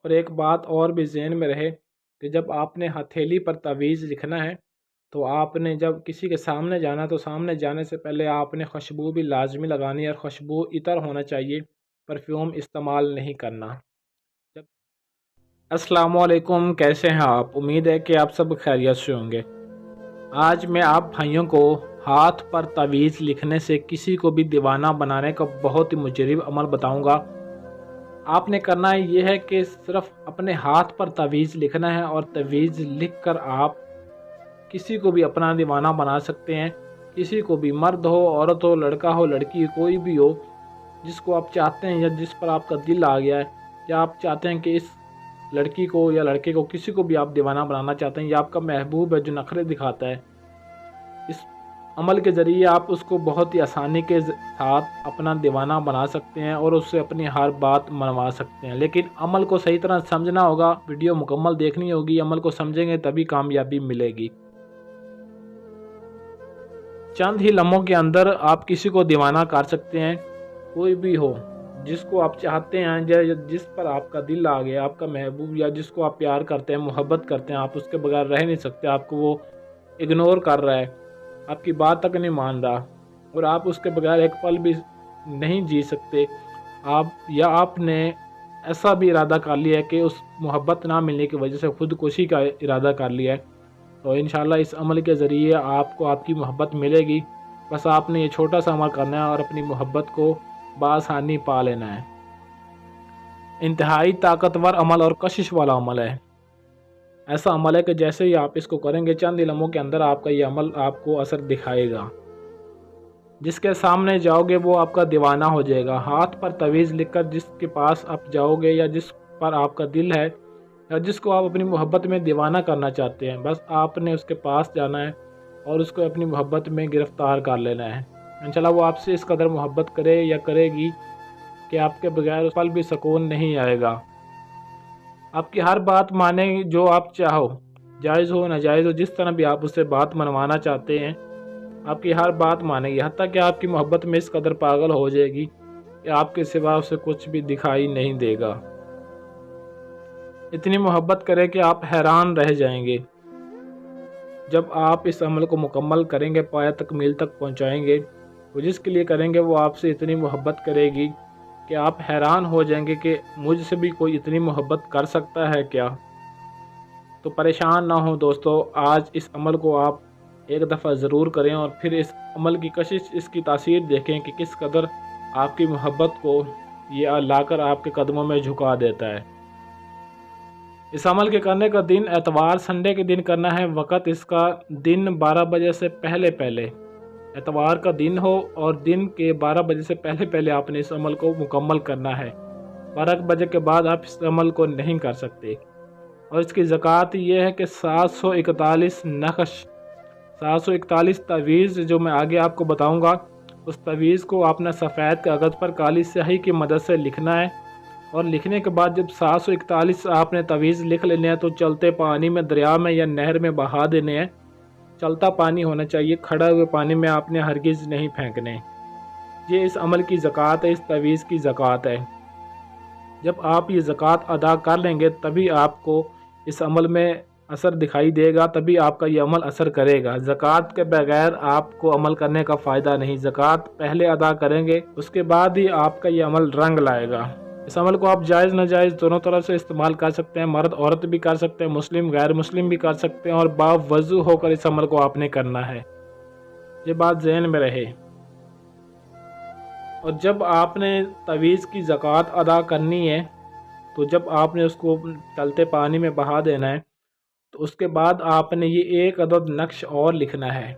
اور ایک بات اور بھی ذہن میں رہے کہ جب آپ نے ہتھیلی پر تعویذ لکھنا ہے تو آپ نے جب کسی کے سامنے جانا تو سامنے جانے سے پہلے آپ نے خوشبو بھی لازمی لگانی ہے، اور خوشبو عطر ہونا چاہیے، پرفیوم استعمال نہیں کرنا۔ السلام علیکم، کیسے ہیں آپ؟ امید ہے کہ آپ سب خیریت سے ہوں گے۔ آج میں آپ بھائیوں کو ہاتھ پر تعویذ لکھنے سے کسی کو بھی دیوانہ بنانے کا بہت ہی مجرب عمل بتاؤں گا۔ آپ نے کرنا یہ ہے کہ صرف اپنے ہاتھ پر تعویذ لکھنا ہے، اور تعویذ لکھ کر آپ کسی کو بھی اپنا دیوانہ بنا سکتے ہیں۔ کسی کو بھی، مرد ہو، عورت ہو، لڑکا ہو، لڑکی، کوئی بھی ہو، جس کو آپ چاہتے ہیں یا جس پر آپ کا دل آ گیا ہے، یا آپ چاہتے ہیں کہ اس لڑکی کو یا لڑکے کو، کسی کو بھی آپ دیوانہ بنانا چاہتے ہیں، یا آپ کا محبوب ہے جو نخرے دکھاتا ہے، اس عمل کے ذریعے آپ اس کو بہت ہی آسانی کے ساتھ اپنا دیوانہ بنا سکتے ہیں اور اس سے اپنی ہر بات منوا سکتے ہیں۔ لیکن عمل کو صحیح طرح سمجھنا ہوگا، ویڈیو مکمل دیکھنی ہوگی، عمل کو سمجھیں گے تبھی کامیابی ملے گی۔ چند ہی لمحوں کے اندر آپ کسی کو دیوانہ کر سکتے ہیں، کوئی بھی ہو، جس کو آپ چاہتے ہیں یا جس پر آپ کا دل آ گیا، آپ کا محبوب، یا جس کو آپ پیار کرتے ہیں، محبت کرتے ہیں، آپ اس کے بغیر رہ نہیں سکتے، آپ کو وہ اگنور کر رہا ہے، آپ کی بات تک نہیں مان رہا، اور آپ اس کے بغیر ایک پل بھی نہیں جی سکتے، آپ نے ایسا بھی ارادہ کر لیا ہے کہ اس محبت نہ ملنے کی وجہ سے خودکشی کا ارادہ کر لیا ہے، تو انشاءاللہ اس عمل کے ذریعے آپ کو آپ کی محبت ملے گی۔ بس آپ نے یہ چھوٹا سا عمل کرنا ہے اور اپنی محبت کو بآسانی پا لینا ہے۔ انتہائی طاقتور عمل اور کشش والا عمل ہے۔ ایسا عمل ہے کہ جیسے ہی آپ اس کو کریں گے، چند لمحوں کے اندر آپ کا یہ عمل آپ کو اثر دکھائے گا۔ جس کے سامنے جاؤ گے وہ آپ کا دیوانہ ہو جائے گا۔ ہاتھ پر تعویذ لکھ کر جس کے پاس آپ جاؤ گے، یا جس پر آپ کا دل ہے، یا جس کو آپ اپنی محبت میں دیوانہ کرنا چاہتے ہیں، بس آپ نے اس کے پاس جانا ہے اور اس کو اپنی محبت میں گرفتار کر لینا ہے۔ انشاءاللہ وہ آپ سے اس قدر محبت کرے یا کرے گی کہ آپ کے بغیر اس پل بھی سکون نہیں آئے گا۔ آپ کی ہر بات مانے گی، جو آپ چاہو، جائز ہو ناجائز ہو، جس طرح بھی آپ اس سے بات منوانا چاہتے ہیں، آپ کی ہر بات مانے گی، حتیٰ کہ آپ کی محبت میں اس قدر پاگل ہو جائے گی کہ آپ کے سوا اسے کچھ بھی دکھائی نہیں دے گا۔ اتنی محبت کرے کہ آپ حیران رہ جائیں گے۔ جب آپ اس عمل کو مکمل کریں گے، پایہ تکمیل تک پہنچائیں گے، وہ جس کے لیے کریں گے وہ آپ سے اتنی محبت کرے گی کہ آپ حیران ہو جائیں گے کہ مجھ سے بھی کوئی اتنی محبت کر سکتا ہے کیا؟ تو پریشان نہ ہوں دوستو، آج اس عمل کو آپ ایک دفعہ ضرور کریں، اور پھر اس عمل کی کشش، اس کی تاثیر دیکھیں کہ کس قدر آپ کی محبت کو یہ لا کر آپ کے قدموں میں جھکا دیتا ہے۔ اس عمل کے کرنے کا دن اتوار سنڈے کے دن کرنا ہے۔ وقت اس کا دن 12 بجے سے پہلے اتوار کا دن ہو، اور دن کے 12 بجے سے پہلے آپ نے اس عمل کو مکمل کرنا ہے۔ 12 بجے کے بعد آپ اس عمل کو نہیں کر سکتے۔ اور اس کی زکوٰۃ یہ ہے کہ 741 نقش، 741 تعویذ جو میں آگے آپ کو بتاؤں گا، اس تعویذ کو آپ نے سفید کاغذ پر کالی سیاہی کی مدد سے لکھنا ہے، اور لکھنے کے بعد جب 741 آپ نے تعویذ لکھ لینے ہیں تو چلتے پانی میں، دریا میں یا نہر میں بہا دینے ہیں۔ چلتا پانی ہونا چاہیے، کھڑا ہوئے پانی میں آپ نے ہرگز نہیں پھینکنے۔ یہ اس عمل کی زکوٰۃ ہے، اس تعویذ کی زکوٰۃ ہے۔ جب آپ یہ زکوٰۃ ادا کر لیں گے تبھی آپ کو اس عمل میں اثر دکھائی دے گا، تبھی آپ کا یہ عمل اثر کرے گا۔ زکوٰۃ کے بغیر آپ کو عمل کرنے کا فائدہ نہیں۔ زکوٰۃ پہلے ادا کریں گے، اس کے بعد ہی آپ کا یہ عمل رنگ لائے گا۔ اس عمل کو آپ جائز ناجائز دونوں طرف سے استعمال کر سکتے ہیں، مرد عورت بھی کر سکتے ہیں، مسلم غیر مسلم بھی کر سکتے ہیں، اور باوضو ہو کر اس عمل کو آپ نے کرنا ہے۔ یہ بات ذہن میں رہے۔ اور جب آپ نے تعویذ کی زکوٰۃ ادا کرنی ہے تو جب آپ نے اس کو چلتے پانی میں بہا دینا ہے تو اس کے بعد آپ نے یہ ایک عدد نقش اور لکھنا ہے،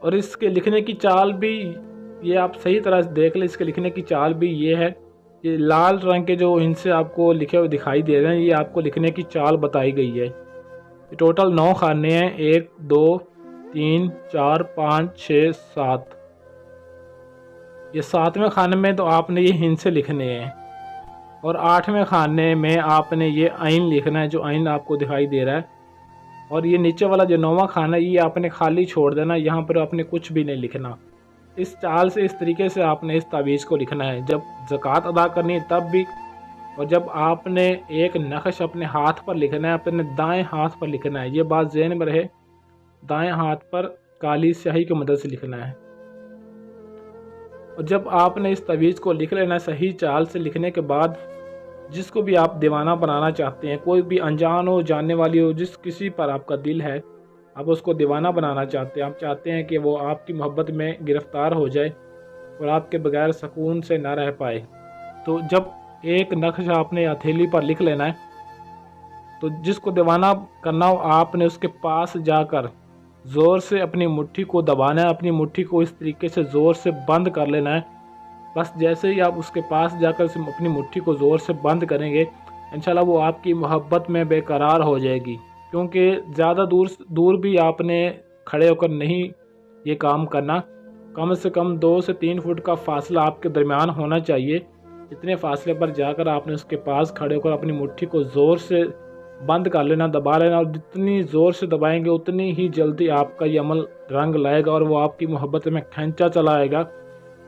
اور اس کے لکھنے کی چال بھی یہ آپ صحیح طرح سے دیکھ لیں۔ اس کے لکھنے کی چال بھی یہ ہے، یہ لال رنگ کے جو ان سے آپ کو لکھے ہوئے دکھائی دے رہے ہیں، یہ آپ کو لکھنے کی چال بتائی گئی ہے۔ یہ ٹوٹل 9 خانے ہیں، 1 2 3 4 5 6 7۔ یہ 7ویں خانے میں تو آپ نے یہ ہند سے لکھنے ہیں، اور 8ویں خانے میں آپ نے یہ عین لکھنا ہے، جو عین آپ کو دکھائی دے رہا ہے، اور یہ نیچے والا جو 9واں خانہ ہے یہ آپ نے خالی چھوڑ دینا، یہاں پر آپ نے کچھ بھی نہیں لکھنا۔ اس چال سے، اس طریقے سے آپ نے اس تعویذ کو لکھنا ہے۔ جب زکوٰۃ ادا کرنی ہے تب بھی، اور جب آپ نے ایک نقش اپنے ہاتھ پر لکھنا ہے، اپنے دائیں ہاتھ پر لکھنا ہے، یہ بات ذہن میں رہے، دائیں ہاتھ پر کالی سیاہی کی مدد سے لکھنا ہے۔ اور جب آپ نے اس تعویذ کو لکھ لینا ہے صحیح چال سے لکھنے کے بعد، جس کو بھی آپ دیوانہ بنانا چاہتے ہیں، کوئی بھی انجان ہو جاننے والی ہو، جس کسی پر آپ کا دل ہے، آپ اس کو دیوانہ بنانا چاہتے ہیں، آپ چاہتے ہیں کہ وہ آپ کی محبت میں گرفتار ہو جائے اور آپ کے بغیر سکون سے نہ رہ پائے، تو جب ایک نقش آپ نے ہتھیلی پر لکھ لینا ہے، تو جس کو دیوانہ کرنا ہو آپ نے اس کے پاس جا کر زور سے اپنی مٹھی کو دبانا ہے، اپنی مٹھی کو اس طریقے سے زور سے بند کر لینا ہے۔ بس جیسے ہی آپ اس کے پاس جا کر اپنی مٹھی کو زور سے بند کریں گے، انشاءاللہ وہ آپ کی محبت میں بے قرار ہو جائے گی، کیونکہ زیادہ دور بھی آپ نے کھڑے ہو کر نہیں یہ کام کرنا، کم سے کم 2 سے 3 فٹ کا فاصلہ آپ کے درمیان ہونا چاہیے۔ اتنے فاصلے پر جا کر آپ نے اس کے پاس کھڑے ہو کر اپنی مٹھی کو زور سے بند کر لینا، دبا لینا، اور جتنی زور سے دبائیں گے اتنی ہی جلدی آپ کا یہ عمل رنگ لائے گا اور وہ آپ کی محبت میں کھینچا چلا آئے گا،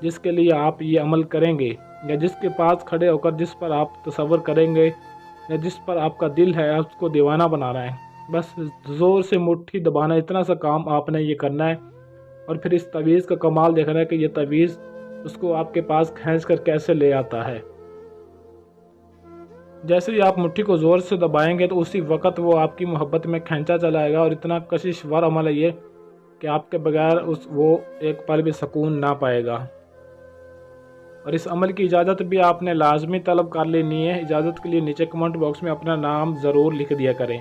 جس کے لیے آپ یہ عمل کریں گے، یا جس کے پاس کھڑے ہو کر جس پر آپ تصور کریں گے یا جس پر آپ کا دل ہے، آپ اس کو دیوانہ بنا رہے ہیں، بس زور سے مٹھی دبانا، اتنا سا کام آپ نے یہ کرنا ہے۔ اور پھر اس تعویذ کا کمال دیکھنا ہے کہ یہ تعویذ اس کو آپ کے پاس کھینچ کر کیسے لے آتا ہے۔ جیسے ہی آپ مٹھی کو زور سے دبائیں گے تو اسی وقت وہ آپ کی محبت میں کھینچا چلا آئے گا، اور اتنا کشش ور عمل ہے یہ کہ آپ کے بغیر وہ ایک پل بھی سکون نہ پائے گا۔ اور اس عمل کی اجازت بھی آپ نے لازمی طلب کر لینی ہے۔ اجازت کے لیے نیچے کمنٹ باکس میں اپنا نام ضرور لکھ دیا کریں،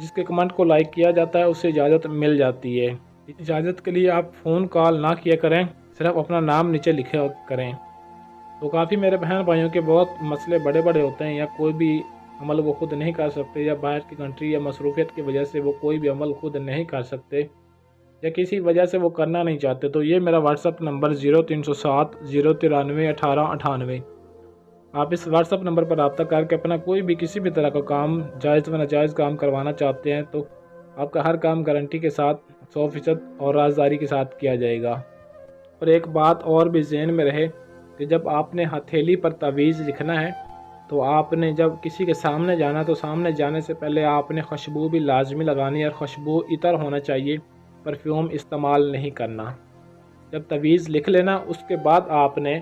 جس کے کمنٹ کو لائک کیا جاتا ہے اسے اجازت مل جاتی ہے۔ اجازت کے لیے آپ فون کال نہ کیا کریں، صرف اپنا نام نیچے لکھا کریں۔ تو کافی میرے بہن بھائیوں کے بہت مسئلے بڑے بڑے ہوتے ہیں، یا کوئی بھی عمل وہ خود نہیں کر سکتے، یا باہر کی کنٹری یا مصروفیت کی وجہ سے وہ کوئی بھی عمل خود نہیں کر سکتے، یا کسی وجہ سے وہ کرنا نہیں چاہتے، تو یہ میرا واٹس ایپ نمبر 0307 093 1898۔ آپ اس واٹس ایپ نمبر پر رابطہ کر کے اپنا کوئی بھی کسی بھی طرح کا کام، جائز و ناجائز کام کروانا چاہتے ہیں، تو آپ کا ہر کام گارنٹی کے ساتھ 100% اور رازداری کے ساتھ کیا جائے گا۔ اور ایک بات اور بھی ذہن میں رہے کہ جب آپ نے ہتھیلی پر تعویذ لکھنا ہے تو آپ نے جب کسی کے سامنے جانا تو سامنے جانے سے پہلے آپ نے خوشبو بھی لازمی لگانی ہے، اور خوشبو عطر ہونا چاہیے، پرفیوم استعمال نہیں کرنا۔ جب تعویذ لکھ لینا اس کے بعد آپ نے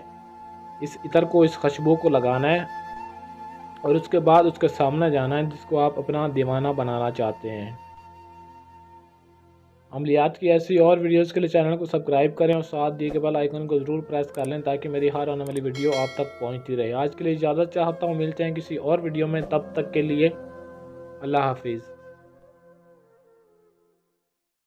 اس عطر کو، اس خوشبو کو لگانا ہے، اور اس کے بعد اس کے سامنے جانا ہے جس کو آپ اپنا دیوانہ بنانا چاہتے ہیں۔ عملیات کی ایسی اور ویڈیوز کے لیے چینل کو سبسکرائب کریں اور ساتھ دیے گئے بیل آئیکن کو ضرور پریس کر لیں تاکہ میری ہر آنے والی ویڈیو آپ تک پہنچتی رہے۔ آج کے لیے اجازت چاہتا ہوں، ملتے ہیں کسی اور ویڈیو میں، تب تک کے لیے اللہ حافظ۔